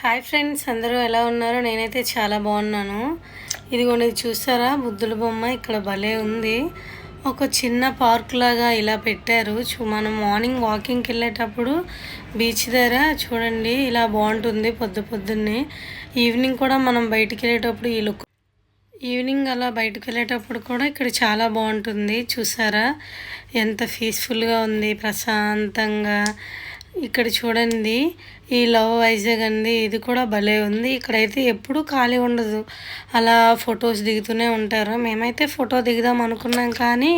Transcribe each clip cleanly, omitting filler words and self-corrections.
Hi friends, అందరూ ఎలా ఉన్నారు? నేనైతే చాలా బాగున్నాను. ఇదిగోండి, చూసారా బుద్ధుల బొమ్మ ఇక్కడ భలే ఉంది. ఒక చిన్న పార్క్ లాగా ఇలా పెట్టారు. మనం మార్నింగ్ వాకింగ్కి వెళ్ళేటప్పుడు బీచ్ దగ్గర చూడండి ఇలా బాగుంటుంది. పొద్దున్నే ఈవినింగ్ కూడా మనం బయటికి వెళ్ళేటప్పుడు ఈ లుక్, ఈవినింగ్ అలా బయటకు వెళ్ళేటప్పుడు కూడా ఇక్కడ చాలా బాగుంటుంది. చూసారా ఎంత పీస్ఫుల్గా ఉంది, ప్రశాంతంగా. ఇక్కడ చూడండి ఈ లవ్ వైజాగ్ అండి, ఇది కూడా భలే ఉంది. ఇక్కడైతే ఎప్పుడూ ఖాళీ ఉండదు, అలా ఫొటోస్ దిగుతూనే ఉంటారు. మేమైతే ఫోటో దిగుదాం అనుకున్నాం కానీ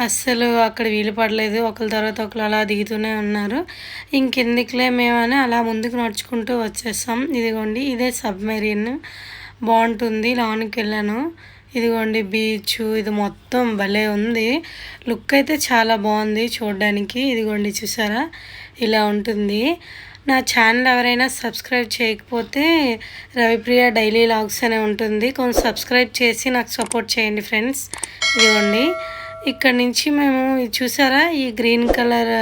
అస్సలు అక్కడ వీలు పడలేదు. ఒకరి తర్వాత ఒకరు అలా దిగుతూనే ఉన్నారు. ఇంకెందుకులే మేమని అలా ముందుకు నడుచుకుంటూ వచ్చేసాం. ఇదిగోండి ఇదే సబ్మెరీన్, బాగుంటుంది. లోనికి వెళ్ళాను. ఇదిగోండి బీచ్, ఇది మొత్తం భలే ఉంది. లుక్ అయితే చాలా బాగుంది చూడడానికి. ఇదిగోండి చూసారా ఇలా ఉంటుంది. నా ఛానల్ ఎవరైనా సబ్స్క్రైబ్ చేయకపోతే రవిప్రియ డైలీ లాగ్స్ అనే ఉంటుంది, కొంచెం సబ్స్క్రైబ్ చేసి నాకు సపోర్ట్ చేయండి ఫ్రెండ్స్. ఇదిగోండి ఇక్కడ నుంచి మేము చూసారా ఈ గ్రీన్ కలర్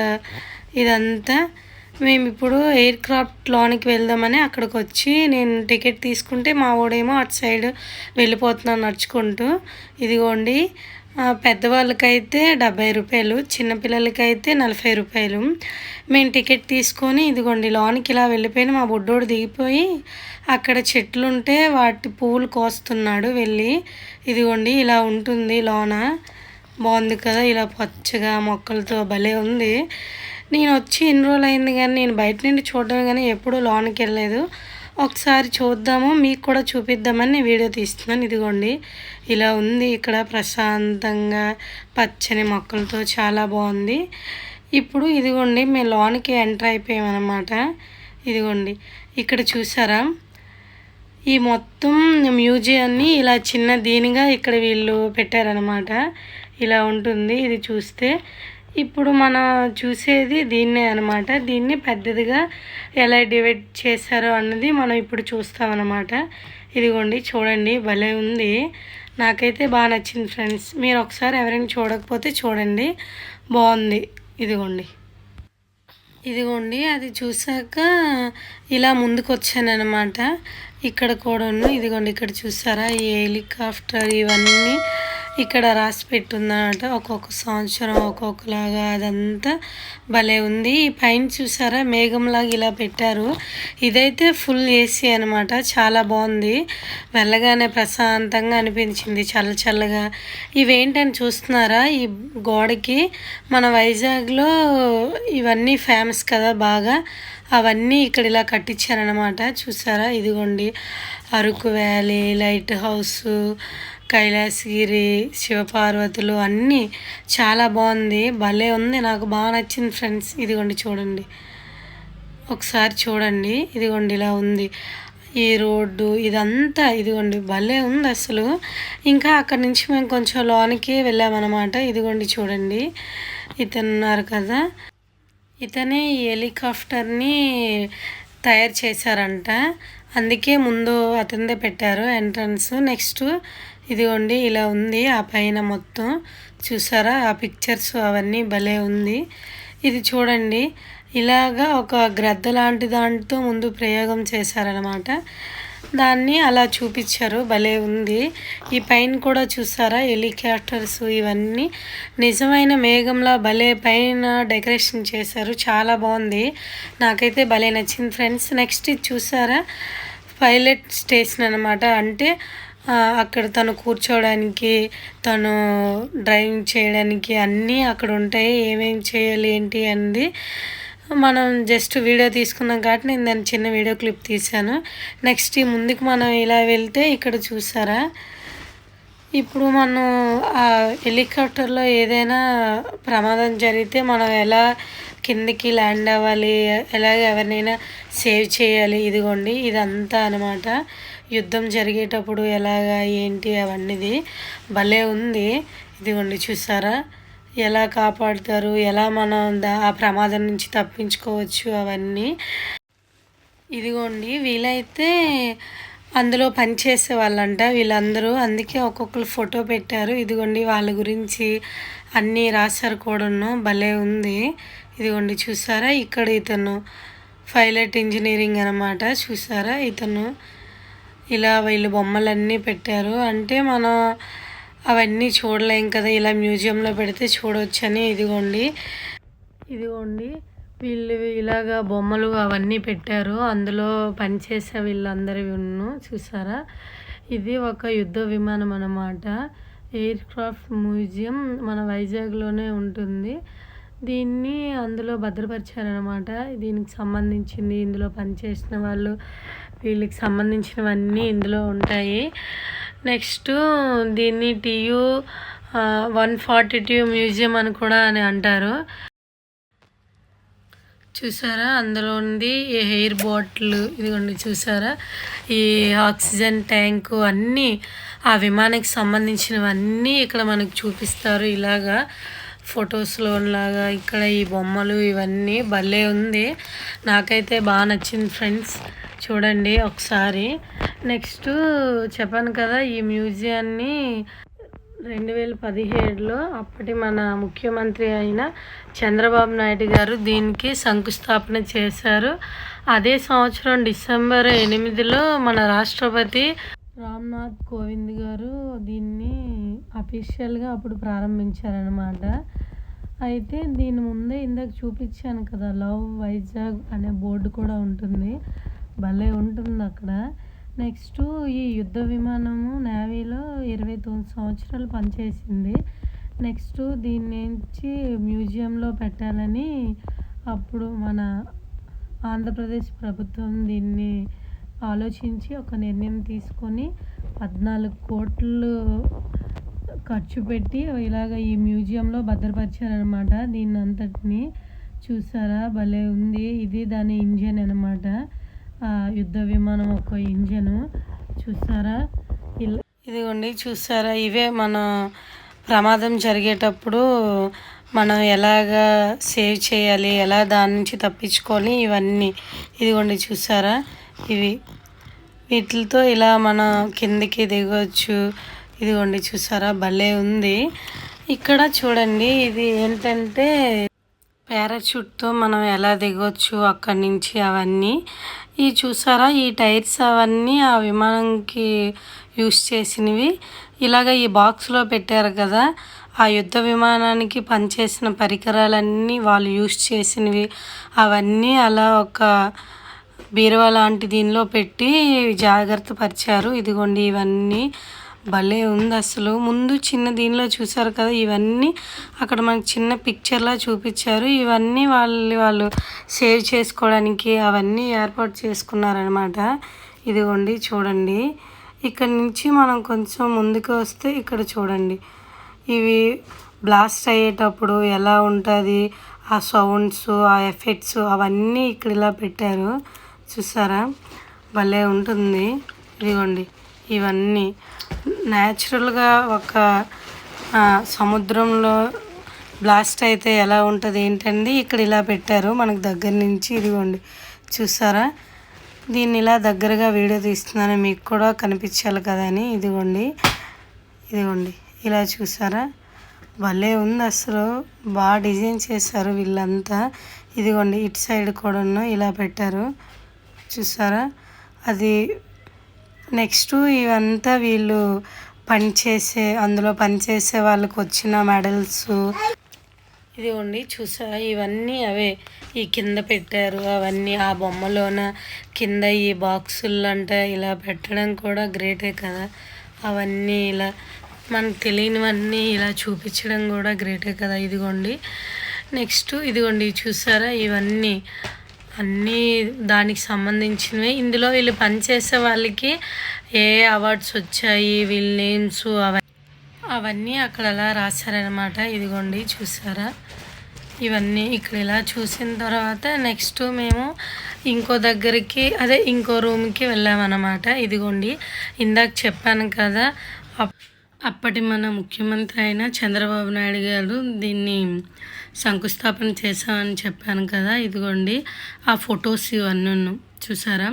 ఇదంతా, మేము ఇప్పుడు ఎయిర్ క్రాఫ్ట్ లోనికి వెళ్దామని అక్కడికి వచ్చి నేను టికెట్ తీసుకుంటే మా వాడేమో అటు సైడ్ వెళ్ళిపోతున్నాను నడుచుకుంటూ. ఇదిగోండి పెద్దవాళ్ళకైతే 70 రూపాయలు, చిన్నపిల్లలకైతే 40 రూపాయలు. మేము టికెట్ తీసుకొని ఇదిగోండి లోనికి ఇలా వెళ్ళిపోయిన మా బుడ్డోడు దిగిపోయి అక్కడ చెట్లు ఉంటే వాటి పువ్వులు కోస్తున్నాడు వెళ్ళి. ఇదిగోండి ఇలా ఉంటుంది లోన, బాగుంది కదా, ఇలా పచ్చగా మొక్కలతో భలే ఉంది. నేను వచ్చి ఎన్ని రోజులు అయింది కానీ నేను బయట నుండి చూడడం కానీ ఎప్పుడూ లోనికి వెళ్ళలేదు. ఒకసారి చూద్దాము, మీకు కూడా చూపిద్దామని నేను వీడియో తీస్తున్నాను. ఇదిగోండి ఇలా ఉంది ఇక్కడ ప్రశాంతంగా పచ్చని మొక్కలతో చాలా బాగుంది. ఇప్పుడు ఇదిగోండి మేము లోనికి ఎంటర్ అయిపోయామన్నమాట. ఇదిగోండి ఇక్కడ చూసారా ఈ మొత్తం మ్యూజియాన్ని ఇలా చిన్న దీనిగా ఇక్కడ వీళ్ళు పెట్టారనమాట. ఇలా ఉంటుంది ఇది చూస్తే. ఇప్పుడు మనం చూసేది దీన్నే అనమాట. దీన్ని పెద్దదిగా ఎలా డివైడ్ చేశారో అన్నది మనం ఇప్పుడు చూస్తామన్నమాట. ఇదిగోండి చూడండి భలే ఉంది, నాకైతే బాగా నచ్చింది ఫ్రెండ్స్. మీరు ఒకసారి ఎవరైనా చూడకపోతే చూడండి, బాగుంది. ఇదిగోండి అది చూసాక ఇలా ముందుకు వచ్చాను అనమాట. ఇక్కడ కూడా ఇదిగోండి ఇక్కడ చూసారా ఈ హెలికాప్టర్ ఇవన్నీ ఇక్కడ రాసి పెట్టుందన్నమాట. ఒక్కొక్క సంవత్సరం ఒక్కొక్కలాగా, అదంతా భలే ఉంది. ఈ పైన చూసారా మేఘంలాగా ఇలా పెట్టారు. ఇదైతే ఫుల్ ఏసీ అనమాట, చాలా బాగుంది. వెళ్ళగానే ప్రశాంతంగా అనిపించింది, చల్ల చల్లగా. ఇవేంటని చూస్తున్నారా ఈ గోడకి మన వైజాగ్లో ఇవన్నీ ఫేమస్ కదా బాగా, అవన్నీ ఇక్కడ ఇలా కట్టించారనమాట. చూసారా ఇదిగోండి Araku valley, lighthouse, Kailasagiri, శివపార్వతులు అన్నీ చాలా బాగుంది, భలే ఉంది. నాకు బాగా నచ్చింది ఫ్రెండ్స్. ఇదిగోండి చూడండి, ఒకసారి చూడండి. ఇదిగోండి ఇలా ఉంది ఈ రోడ్డు ఇదంతా. ఇదిగోండి భలే ఉంది అసలు. ఇంకా అక్కడి నుంచి మేము కొంచెం లోనికి వెళ్ళామన్నమాట. ఇదిగోండి చూడండి ఇతను ఉన్నారు కదా, ఇతనే ఈ హెలికాప్టర్ని తయారు చేశారంట, అందుకే ముందు అతనిదే పెట్టారు ఎంట్రన్స్. నెక్స్ట్ ఇదిగోండి ఇలా ఉంది ఆ పైన మొత్తం చూసారా ఆ పిక్చర్స్ అవన్నీ భలే ఉంది. ఇది చూడండి ఇలాగా ఒక గ్రద్ద లాంటి దాంతో ముందు ప్రయోగం చేశారనమాట, దాన్ని అలా చూపించారు, భలే ఉంది. ఈ పైన కూడా చూసారా హెలికాప్టర్స్ ఇవన్నీ నిజమైన మేఘంలా భలే పైన డెకరేషన్ చేశారు, చాలా బాగుంది, నాకైతే భలే నచ్చింది ఫ్రెండ్స్. నెక్స్ట్ ఇది చూసారా పైలట్ స్టేషన్ అనమాట. అంటే అక్కడ తను కూర్చోవడానికి, తను డ్రైవింగ్ చేయడానికి అన్నీ అక్కడ ఉంటాయి. ఏమేమి చేయాలి ఏంటి అనేది మనం జస్ట్ వీడియో తీసుకున్నాం కాబట్టి నేను దాన్ని చిన్న వీడియో క్లిప్ తీశాను. నెక్స్ట్ ముందుకు మనం ఇలా వెళ్తే ఇక్కడ చూసారా ఇప్పుడు మనం ఆ హెలికాప్టర్లో ఏదైనా ప్రమాదం జరిగితే మనం ఎలా కిందికి ల్యాండ్ అవ్వాలి, ఎలాగ ఎవరినైనా సేవ్ చేయాలి. ఇదిగోండి ఇదంతా అనమాట, యుద్ధం జరిగేటప్పుడు ఎలాగా ఏంటి అవన్నీది భలే ఉంది. ఇదిగోండి చూసారా ఎలా కాపాడుతారు, ఎలా మనం ఆ ప్రమాదం నుంచి తప్పించుకోవచ్చు అవన్నీ. ఇదిగోండి వీలైతే అందులో పనిచేసే వాళ్ళంట వీళ్ళందరూ, అందుకే ఒక్కొక్కరు ఫోటో పెట్టారు. ఇదిగోండి వాళ్ళ గురించి అన్నీ రాశారు కూడాను, భలే ఉంది. ఇదిగోండి చూసారా ఇక్కడ ఇతను పైలట్ ఇంజనీరింగ్ అనమాట. చూసారా ఇతను ఇలా వీళ్ళు బొమ్మలన్నీ పెట్టారు. అంటే మనం అవన్నీ చూడలేం కదా, ఇలా మ్యూజియంలో పెడితే చూడవచ్చని. ఇదిగోండి వీళ్ళు ఇలాగా బొమ్మలు అవన్నీ పెట్టారు. అందులో పనిచేసే వీళ్ళందరి చూసారా. ఇది ఒక యుద్ధ విమానం అన్నమాట. ఎయిర్ క్రాఫ్ట్ మ్యూజియం మన వైజాగ్లోనే ఉంటుంది. దీన్ని అందులో భద్రపరిచారనమాట. దీనికి సంబంధించింది, ఇందులో పనిచేసిన వాళ్ళు, వీళ్ళకి సంబంధించినవన్నీ ఇందులో ఉంటాయి. నెక్స్ట్ దీన్ని TU 142 మ్యూజియం అని కూడా అంటారు. చూసారా అందులో ఉంది ఈ హెయిర్ బాటిల్. ఇదిగోండి చూసారా, ఈ ఆక్సిజన్ ట్యాంకు అన్నీ ఆ విమానానికి సంబంధించినవన్నీ ఇక్కడ మనకు చూపిస్తారు. ఇలాగా ఫొటోస్లో లాగా ఇక్కడ ఈ బొమ్మలు ఇవన్నీ భలే ఉంది. నాకైతే బాగా నచ్చింది ఫ్రెండ్స్, చూడండి ఒకసారి. నెక్స్ట్ చెప్పాను కదా, ఈ మ్యూజియాన్ని 2017లో అప్పటి మన ముఖ్యమంత్రి అయిన చంద్రబాబు నాయుడు గారు దీనికి శంకుస్థాపన చేశారు. అదే సంవత్సరం డిసెంబర్ 8లో మన రాష్ట్రపతి రామ్నాథ్ కోవింద్ గారు దీన్ని అఫీషియల్గా అప్పుడు ప్రారంభించారనమాట. అయితే దీని ముందే ఇందాక చూపించాను కదా, లవ్ వైజాగ్ అనే బోర్డు కూడా ఉంటుంది. భలే ఉంటుంది అక్కడ. నెక్స్ట్ ఈ యుద్ధ విమానము నేవీలో 29 సంవత్సరాలు పనిచేసింది. నెక్స్ట్ దీని నుంచి మ్యూజియంలో పెట్టాలని అప్పుడు మన ఆంధ్రప్రదేశ్ ప్రభుత్వం దీన్ని ఆలోచించి ఒక నిర్ణయం తీసుకొని 14 కోట్లు ఖర్చు పెట్టి ఇలాగ ఈ మ్యూజియంలో భద్రపరిచారనమాట. దీన్ని అంతటిని చూసారా, భలే ఉంది. ఇది దాని ఇంజన్ అనమాట, యుద్ధ విమానం ఒక ఇంజను. చూసారా ఇదిగోండి చూసారా, ఇవే మన ప్రమాదం జరిగేటప్పుడు మనం ఎలాగా సేవ్ చేయాలి, ఎలా దాని నుంచి తప్పించుకొని ఇవన్నీ. ఇదిగోండి చూసారా, వీటితో ఇలా మనం కిందికి దిగవచ్చు. ఇదిగోండి చూసారా, భలే ఉంది. ఇక్కడ చూడండి, ఇది ఏంటంటే పారాషూట్తో మనం ఎలా దిగొచ్చు అక్కడి నుంచి అవన్నీ. ఈ చూసారా, ఈ టైర్స్ అవన్నీ ఆ విమానంకి యూస్ చేసినవి. ఇలాగ ఈ బాక్స్లో పెట్టారు కదా, ఆ యుద్ధ విమానానికి పనిచేసిన పరికరాలన్నీ వాళ్ళు యూస్ చేసినవి అవన్నీ అలా ఒక బీరువా లాంటి దీనిలో పెట్టి జాగ్రత్త పరిచారు. ఇదిగోండి ఇవన్నీ భలే ఉంది అసలు. ముందు చిన్న దీనిలో చూసారు కదా, ఇవన్నీ అక్కడ మనకి చిన్న పిక్చర్లా చూపించారు. ఇవన్నీ వాళ్ళు సేవ్ చేసుకోవడానికి అవన్నీ ఏర్పాటు చేసుకున్నారనమాట. ఇదిగోండి చూడండి, ఇక్కడ నుంచి మనం కొంచెం ముందుకు వస్తే ఇక్కడ చూడండి, ఇవి బ్లాస్ట్ అయ్యేటప్పుడు ఎలా ఉంటుంది, ఆ సౌండ్స్, ఆ ఎఫెక్ట్స్ అవన్నీ ఇక్కడ ఇలా పెట్టారు. చూసారా, భలే ఉంటుంది. ఇదిగోండి ఇవన్నీ న్యాచురల్గా ఒక సముద్రంలో బ్లాస్ట్ అయితే ఎలా ఉంటుంది ఏంటండి, ఇక్కడ ఇలా పెట్టారు మనకు దగ్గర నుంచి. ఇదిగోండి చూసారా, దీన్ని ఇలా దగ్గరగా వీడియో తీస్తున్నాను మీకు కూడా కనిపించాలి కదా అని. ఇదిగోండి ఇలా చూసారా, భలే ఉంది అసలు. బాగా డిజైన్ చేశారు వీళ్ళంతా. ఇదిగోండి ఇటు సైడ్ కూడా ఇలా పెట్టారు చూసారా. అది నెక్స్ట్ ఇవంతా వీళ్ళు అందులో పనిచేసే వాళ్ళకి వచ్చిన మెడల్స్. ఇదిగోండి చూసారా, ఇవన్నీ అవే ఈ కింద పెట్టారు అవన్నీ ఆ బొమ్మలోన కింద ఈ బాక్సులు అంటే ఇలా పెట్టడం కూడా గ్రేటే కదా. అవన్నీ ఇలా మనకు తెలియనివన్నీ ఇలా చూపించడం కూడా గ్రేటే కదా. ఇదిగోండి నెక్స్ట్ ఇదిగోండి చూసారా, ఇవన్నీ అన్నీ దానికి సంబంధించినవి. ఇందులో వీళ్ళు పనిచేసే వాళ్ళకి ఏ అవార్డ్స్ వచ్చాయి, వీళ్ళ నేమ్స్ అవన్నీ అక్కడ అలా రాశారనమాట. ఇదిగోండి చూసారా, ఇవన్నీ ఇక్కడ ఇలా చూసిన తర్వాత నెక్స్ట్ మేము ఇంకో రూమ్కి వెళ్ళామన్నమాట. ఇదిగోండి ఇందాక చెప్పాను కదా, అప్పటి మన ముఖ్యమంత్రి అయిన చంద్రబాబు నాయుడు గారు దీన్ని శంకుస్థాపన చేశామని చెప్పాను కదా. ఇదిగోండి ఆ ఫొటోస్ ఇవన్నీ చూసారా,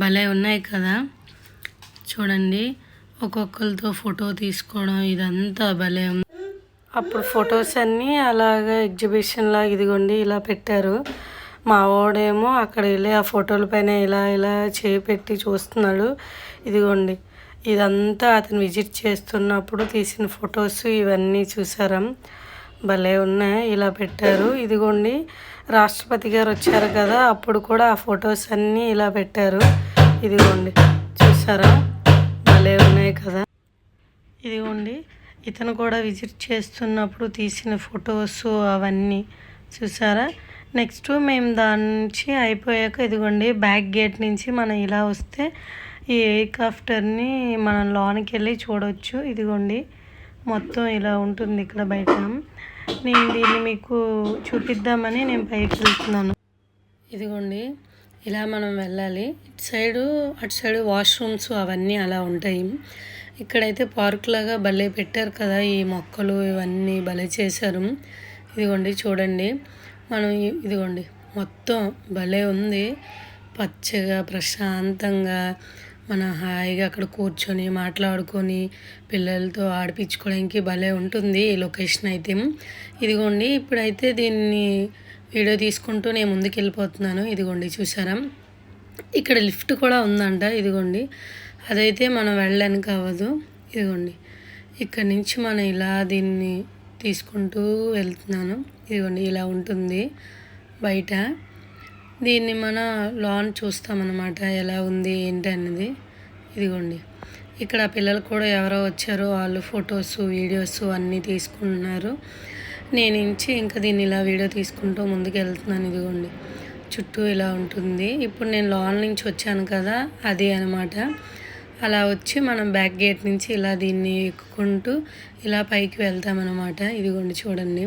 భలే ఉన్నాయి కదా. చూడండి ఒక్కొక్కరితో ఫోటో తీసుకోవడం ఇదంతా భలే ఉంది. అప్పుడు ఫొటోస్ అన్నీ అలాగా ఎగ్జిబిషన్ లాగా ఇదిగోండి ఇలా పెట్టారు. మా వాడేమో అక్కడ వెళ్ళి ఆ ఫోటోల పైన ఇలా ఇలా చేపెట్టి చూస్తున్నాడు. ఇదిగోండి ఇదంతా అతను విజిట్ చేస్తున్నప్పుడు తీసిన ఫొటోస్ ఇవన్నీ చూసారా, భలే ఉన్నాయి. ఇలా పెట్టారు. ఇదిగోండి రాష్ట్రపతి గారు వచ్చారు కదా, అప్పుడు కూడా ఆ ఫొటోస్ అన్నీ ఇలా పెట్టారు. ఇదిగోండి చూసారా, భలే ఉన్నాయి కదా. ఇదిగోండి ఇతను కూడా విజిట్ చేస్తున్నప్పుడు తీసిన ఫొటోస్ అవన్నీ చూసారా. నెక్స్ట్ మేము దాని నుంచి అయిపోయాక ఇదిగోండి బ్యాక్ గేట్ నుంచి మనం ఇలా వస్తే ఈ ఎయిర్క్రాఫ్టర్ని మనం లోనికి వెళ్ళి చూడవచ్చు. ఇదిగోండి మొత్తం ఇలా ఉంటుంది ఇక్కడ బయట. నేను దీన్ని మీకు చూపిద్దామని నేను పైకి వెళ్తున్నాను. ఇదిగోండి ఇలా మనం వెళ్ళాలి. అటు సైడు వాష్రూమ్స్ అవన్నీ అలా ఉంటాయి. ఇక్కడైతే పార్క్ లాగా భలే పెట్టారు కదా, ఈ మొక్కలు ఇవన్నీ భలే చేశారు. ఇదిగోండి చూడండి మనం ఇదిగోండి మొత్తం భలే ఉంది, పచ్చగా ప్రశాంతంగా మనం హాయిగా అక్కడ కూర్చొని మాట్లాడుకొని పిల్లలతో ఆడిపించుకోవడానికి భలే ఉంటుంది ఈ లొకేషన్ అయితే. ఇదిగోండి ఇప్పుడైతే దీన్ని వీడియో తీసుకుంటూ నేను ముందుకు వెళ్ళిపోతున్నాను. ఇదిగోండి చూసారా, ఇక్కడ లిఫ్ట్ కూడా ఉందంట. ఇదిగోండి అదైతే మనం వెళ్ళడానికి అవ్వదు. ఇదిగోండి ఇక్కడ నుంచి మనం ఇలా దీన్ని తీసుకుంటూ వెళ్తున్నాను. ఇదిగోండి ఇలా ఉంటుంది బయట. దీన్ని మన లాన్ చూస్తామన్నమాట ఎలా ఉంది ఏంటి అనేది. ఇదిగోండి ఇక్కడ పిల్లలు కూడా ఎవరో వచ్చారో వాళ్ళు ఫొటోస్ వీడియోస్ అన్నీ తీసుకుంటున్నారు. నేను ఇంకా దీన్ని ఇలా వీడియో తీసుకుంటూ ముందుకు వెళ్తున్నాను. ఇదిగోండి చుట్టూ ఇలా ఉంటుంది. ఇప్పుడు నేను లాన్ నుంచి వచ్చాను కదా, అది అనమాట. అలా వచ్చి మనం బ్యాక్ గేట్ నుంచి ఇలా దీన్ని ఎక్కుకుంటూ ఇలా పైకి వెళ్తామన్నమాట. ఇదిగోండి చూడండి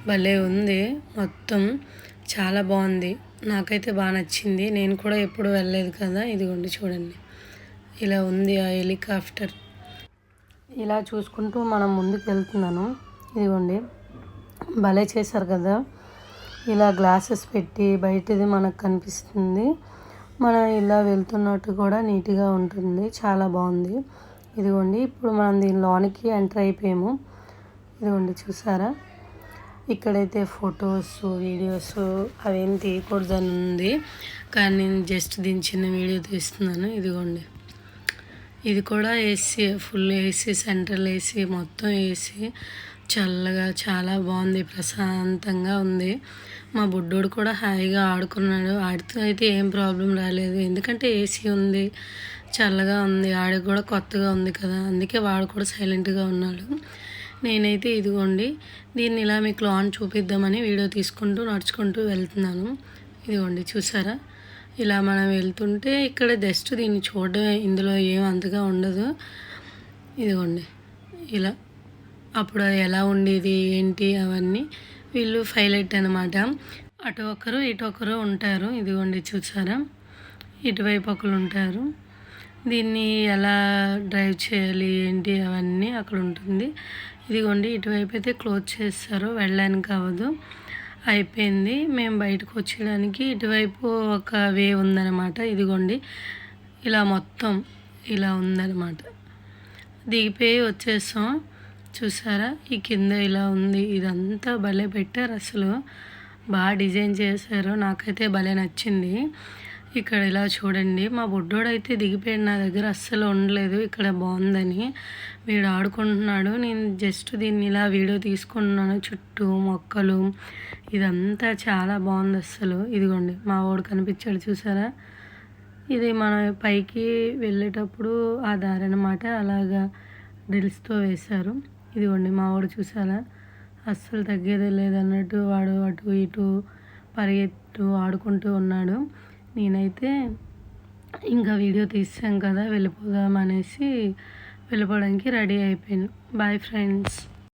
భలే ఉంది, మొత్తం చాలా బాగుంది, నాకైతే బాగా నచ్చింది. నేను కూడా ఎప్పుడు వెళ్ళలేదు కదా. ఇదిగోండి చూడండి ఇలా ఉంది ఆ హెలికాప్టర్. ఇలా చూసుకుంటూ మనం ముందుకు వెళ్తున్నాను. ఇదిగోండి భలే చేశారు కదా, ఇలా గ్లాసెస్ పెట్టి బయటది మనకు కనిపిస్తుంది. మనం ఇలా వెళ్తున్నట్టు కూడా నీట్గా ఉంటుంది, చాలా బాగుంది. ఇదిగోండి ఇప్పుడు మనం దీని లోనికి ఎంటర్ అయిపోయాము. ఇదిగోండి చూసారా, ఇక్కడైతే ఫొటోస్ వీడియోస్ అవేం తీయకూడదని ఉంది, కానీ నేను జస్ట్ దీని చిన్న వీడియో తీస్తున్నాను. ఇదిగోండి ఇది కూడా AC, full AC, central AC, మొత్తం ఏసీ, చల్లగా చాలా బాగుంది, ప్రశాంతంగా ఉంది. మా బుడ్డోడు కూడా హాయిగా ఆడుకున్నాడు. ఆడితో అయితే ఏం ప్రాబ్లం రాలేదు, ఎందుకంటే ఏసీ ఉంది, చల్లగా ఉంది. ఆడికి కూడా కొత్తగా ఉంది కదా, అందుకే వాడు కూడా సైలెంట్గా ఉన్నాడు. నేనైతే ఇదిగోండి దీన్ని ఇలా మీకు లాన్ చూపిద్దామని వీడియో తీసుకుంటూ నడుచుకుంటూ వెళ్తున్నాను. ఇదిగోండి చూసారా, ఇలా మనం వెళ్తుంటే ఇక్కడ జస్ట్ దీన్ని చూడడం, ఇందులో ఏం అంతగా ఉండదు. ఇదిగోండి ఇలా అప్పుడు అది ఎలా ఉండేది ఏంటి అవన్నీ వీళ్ళు పైలట్ అనమాట. అటు ఒకరు ఇటు ఒకరు ఉంటారు. ఇదిగోండి చూసారా, ఇటువైపు ఒకరు ఉంటారు. దీన్ని ఎలా డ్రైవ్ చేయాలి ఏంటి అవన్నీ అక్కడ ఉంటుంది. ఇదిగోండి ఇటువైపు అయితే క్లోజ్ చేస్తారు, వెళ్ళడానికి అవ్వదు, అయిపోయింది. మేము బయటకు వచ్చేయడానికి ఇటువైపు ఒక వే ఉందన్నమాట. ఇదిగోండి ఇలా మొత్తం ఇలా ఉందన్నమాట, దిగిపోయి వచ్చేసాం. చూసారా ఈ కింద ఇలా ఉంది, ఇదంతా భలే పెట్టారు, అసలు బాగా డిజైన్ చేశారు, నాకైతే భలే నచ్చింది. ఇక్కడ ఇలా చూడండి, మా బుడ్డోడు అయితే దిగిపోయాడు, నా దగ్గర అస్సలు ఉండలేదు ఇక్కడ బాగుందని, వీడు ఆడుకుంటున్నాడు. నేను జస్ట్ దీన్ని ఇలా వీడియో తీసుకుంటున్నాను, చుట్టూ మొక్కలు ఇదంతా చాలా బాగుంది అస్సలు. ఇదిగోండి మా వాడు కనిపించాడు చూసారా, ఇది మన పైకి వెళ్ళేటప్పుడు ఆ దారి అన్నమాట, అలాగా డ్రిల్స్తో వేశారు. ఇదిగోండి మా వాడు చూసారా, అస్సలు తగ్గేదే లేదన్నట్టు వాడు అటు ఇటు పరిగెత్తు ఆడుకుంటూ ఉన్నాడు. నేనైతే ఇంకా వీడియో తీసాం కదా వెళ్ళిపోదాం అనేసి వెళ్ళిపోవడానికి రెడీ అయిపోయాను. Bye friends.